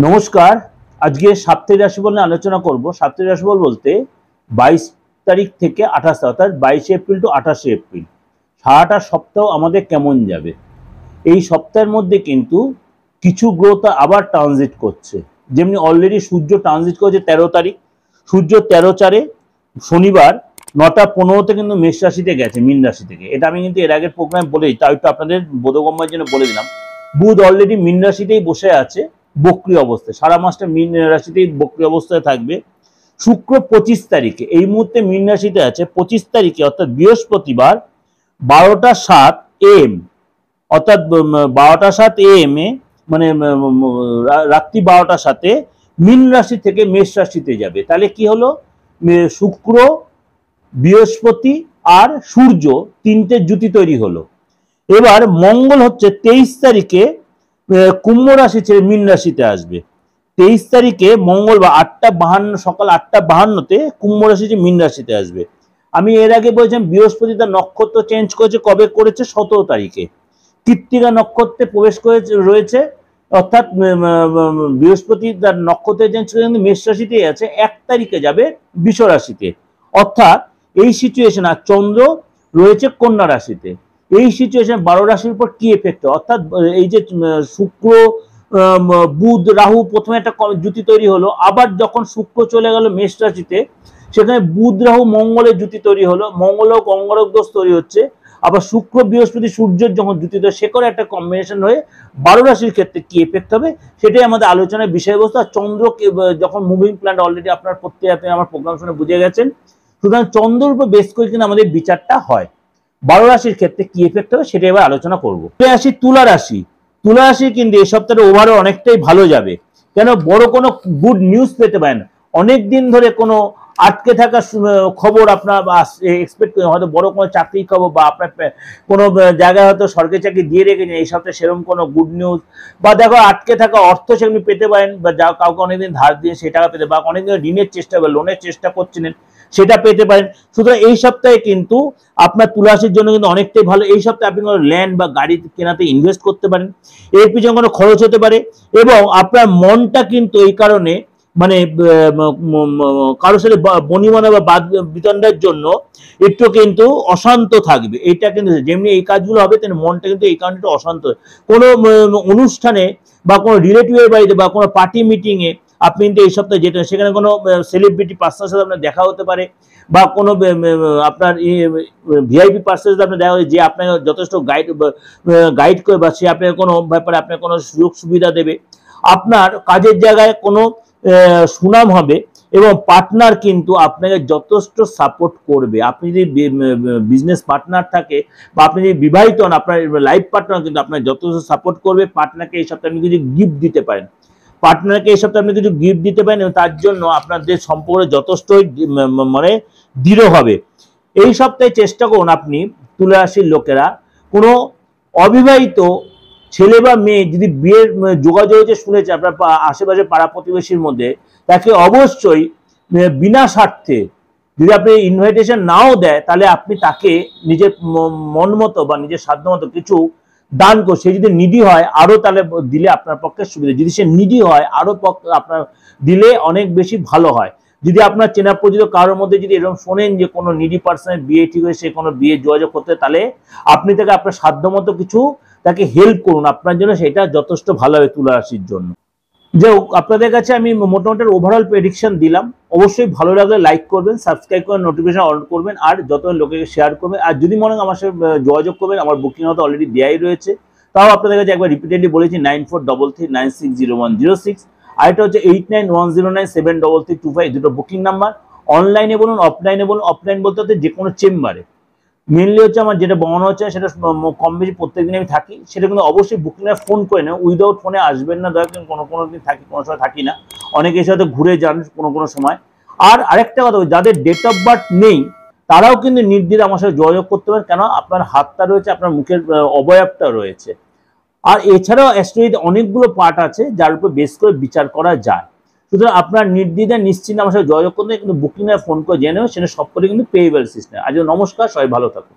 নমস্কার। আজকে সাপ্তাহিক রাশিফল নিয়ে আলোচনা করব। সাপ্তাহিক রাশিফল বলতে 22 তারিখ থেকে 28 অর্থাৎ 22 এপ্রিল টু 28 এপ্রিল সারাটা সপ্তাহ আমাদের কেমন যাবে। এই সপ্তাহের মধ্যে কিন্তু কিছু গ্রহ আবার ট্রানজিট করছে। যেমনি অলরেডি সূর্য ট্রানজিট করেছে 13 তারিখ। সূর্য 13/4 শনিবার 9:15 কিন্তু মেষ রাশিতে গেছে, মীন রাশি থেকে। এটা আমি কিন্তু এর আগের প্রোগ্রাম বলেই, তাই একটু আপনাদের বোধগম্যের জন্য বলে দিলাম। বুধ অলরেডি মীন রাশিতেই বসে আছে বক্রী অবস্থায়, সারা মাসটা মীন রাশিতেই বক্রী অবস্থায় থাকবে। শুক্র 25 তারিখে এই মুহূর্তে মীন রাশিতে আছে। 25 তারিখে অর্থাৎ বৃহস্পতিবার 12:07 AM অর্থাৎ 12:07 AM এ মানে রাত্রি 12:07 মীন রাশি থেকে মেষ রাশিতে যাবে। তাহলে কি হলো, শুক্র বৃহস্পতি আর সূর্য তিনটে জুতি তৈরি হলো। এবার মঙ্গল হচ্ছে 23 তারিখে কুম্ভ রাশি ছেড়ে মীন রাশিতে আসবে। 23 তারিখে মঙ্গলবার 8:52 সকাল 8:52-তে কুম্ভ রাশি যে মীন রাশিতে আসবে। আমি এর আগে বলছিলাম বৃহস্পতি তার নক্ষত্র চেঞ্জ করেছে, কবে করেছে? 17 তারিখে কৃত্তিকা নক্ষত্রে প্রবেশ করেছে রয়েছে, অর্থাৎ বৃহস্পতি তার নক্ষত্রে চেঞ্জ করে কিন্তু মেষ রাশিতেই আছে। 1 তারিখে যাবে বৃষ রাশিতে, অর্থাৎ এই সিচুয়েশন। আর চন্দ্র রয়েছে কন্যা রাশিতে। এই সিচুয়েশন 12 রাশির উপর কি এফেক্ট, অর্থাৎ এই যে শুক্র বুধ রাহু প্রথমে একটা জুতি তৈরি হলো, আবার যখন শুক্র চলে গেল মেষ রাশিতে সেখানে বুধ রাহু মঙ্গলের জুতি তৈরি হলো, মঙ্গল ও অঙ্গারক দোষ তৈরি হচ্ছে। আবার শুক্র বৃহস্পতি সূর্যের যখন জুতি তৈরি সে করে একটা কম্বিনেশন হয়ে 12 রাশির ক্ষেত্রে কি এফেক্ট হবে সেটাই আমাদের আলোচনার বিষয়বস্তু। আর চন্দ্র যখন মুভিং প্ল্যানেট অলরেডি আপনার প্রত্যেকে আমার প্রোগ্রাম শুনে বুঝে গেছেন, সুতরাং চন্দ্রের উপর বেস করে কিন্তু আমাদের বিচারটা হয়। 12 রাশির ক্ষেত্রে কি এফেক্ট হবে সেটা এবার আলোচনা করবো। আসি তুলা রাশি। তুলা রাশি কিন্তু এই সপ্তাহে ওভারঅল অনেকটাই ভালো যাবে। কেন? বড় কোনো গুড নিউজ পেতে পারেন। অনেক দিন ধরে কোনো আটকে থাকা খবর আপনার এক্সপেক্ট করেন, হয়তো বড় কোনো চাকরির খবর বা আপনার কোনো জায়গায় হয়তো সরকারি চাকরি দিয়ে রেখেছেন, এই সপ্তাহে সেরকম কোনো গুড নিউজ বা দেখো আটকে থাকা অর্থ সেগুলি পেতে পারেন, বা যা কাউকে অনেকদিন ধার দিয়ে সেই টাকা পেতে, বা অনেকদিন ঋণের চেষ্টা বা লোনের চেষ্টা করছিলেন সেটা পেতে পারেন। সুতরাং এই সপ্তাহে কিন্তু আপনার তুলা রাশির জন্য কিন্তু অনেকটাই ভালো। এই সপ্তাহে আপনি কোনো ল্যান্ড বা গাড়ি কেনাতে ইনভেস্ট করতে পারেন, এর পিছনে কোনো খরচ হতে পারে। এবং আপনার মনটা কিন্তু এই কারণে মানে কারোর সাথে বনিবনা বা বাদ বিতণ্ডার জন্য একটু কিন্তু অশান্ত থাকবে। এটা কিন্তু যেমনি এই কাজগুলো হবে তেমনি মনটা কিন্তু এই কারণে একটু অশান্ত। কোনো অনুষ্ঠানে বা কোনো রিলেটিভের বাড়িতে বা কোনো পার্টি মিটিংয়ে আপনি কিন্তু এই সপ্তাহে যেতেন, সেখানে কোনো সেলিব্রিটি পার্সনের সাথে আপনার দেখা হতে পারে, বা কোনো আপনার ভিআইপি পার্সনের সাথে আপনার দেখা হচ্ছে, যে আপনাকে যথেষ্ট গাইড করে বা সে আপনার কোনো ব্যাপারে আপনার কোনো সুযোগ সুবিধা দেবে। আপনার কাজের জায়গায় কোনো সুনাম হবে এবং পার্টনার কিন্তু আপনাকে যথেষ্ট সাপোর্ট করবে। আপনি যদি বিজনেস পার্টনার থাকে বা আপনি যদি বিবাহিত হন, আপনার লাইফ পার্টনার কিন্তু আপনার যথেষ্ট সাপোর্ট করবে। পার্টনারকে এই সপ্তাহে আপনি কিছু গিফট দিতে পারেন, পার্টনারকে এই সপ্তাহে আপনি কিছু গিফট দিতে পারেন এবং তার জন্য আপনাদের সম্পর্ক যথেষ্টই মানে দৃঢ় হবে। এই সপ্তাহে চেষ্টা করুন আপনি তুলা রাশির লোকেরা, কোনো অবিবাহিত ছেলে বা মেয়ে যদি বিয়ের যোগাযোগ হয়েছে শুনেছে আপনার আশেপাশে পাড়া প্রতিবেশীর মধ্যে, তাকে অবশ্যই বিনা স্বার্থে, যদি আপনি ইনভাইটেশন নাও দেয় তাহলে আপনি তাকে নিজের মন মতো বা নিজের সাধ্য মতো কিছু দান করো। সে যদি নিডি হয় আরো তাহলে দিলে আপনার পক্ষে সুবিধা, যদি সে নিডি হয় আরো আপনার দিলে অনেক বেশি ভালো হয়। যদি আপনার চেনা পরিচিত কারোর মধ্যে যদি এরকম শোনেন যে কোনো নিডি পার্সনের বিয়ে ঠিক হয়ে সে কোনো বিয়ে যোগাযোগ করতে, তাহলে আপনি তাকে আপনার সাধ্য মতো কিছু তাকে হেল্প করুন, আপনার জন্য সেটা যথেষ্ট ভালো হবে তুলা রাশির জন্য। যাই হোক, আপনাদের কাছে আমি মোটামুটি ওভারঅল প্রেডিকশন দিলাম। অবশ্যই ভালো লাগলে লাইক করবেন, সাবস্ক্রাইব করবেন, নোটিফিকেশন অন করবেন, আর যত লোকে শেয়ার করবেন। আর যদি মনে হয় আমার সাথে যোগাযোগ করবেন, আমার বুকিং হয়তো অলরেডি দেয়াই রয়েছে, তাও আপনাদের কাছে একবার রিপিটেডলি বলেছি 9433960106। আর এটা হচ্ছে 8910973325, দুটো বুকিং নাম্বার। অনলাইনে বলুন অফলাইনে বলুন, অফলাইন বলতে হচ্ছে যে কোনো চেম্বারে, মেনলি হচ্ছে আমার যেটা বহন হচ্ছে সেটা কম বেশি প্রত্যেকদিন আমি থাকি, সেটা কিন্তু অবশ্যই বুকিংয়ে ফোন করে নেন। উইদাউট ফোনে আসবেন না দয়া করে, কোনো দিন থাকি, কোনো সময় থাকি না, অনেকে সাথে ঘুরে যান কোনো সময়। আর আরেকটা কথা, যাদের ডেট অফ বার্থ নেই তারাও কিন্তু নির্দ্বিধায় আমার সাথে যোগাযোগ করতে পারেন, কেন আপনার হাতটা রয়েছে, আপনার মুখের অবয়বটা রয়েছে। আর এছাড়াও অ্যাস্ট্রোলজিতে অনেকগুলো পার্ট আছে যার উপর বেস করে বিচার করা যায়। সুতরাং আপনার নির্দ্বিধায় নিশ্চিন্তে আমার সাথে যোগাযোগ করতে, কিন্তু বুকিংয়ে ফোন করে জেনে নেবেন, সেটা সব করে কিন্তু পেয়েবল সিস্টেম। আজ নমস্কার, সবাই ভালো থাকুন।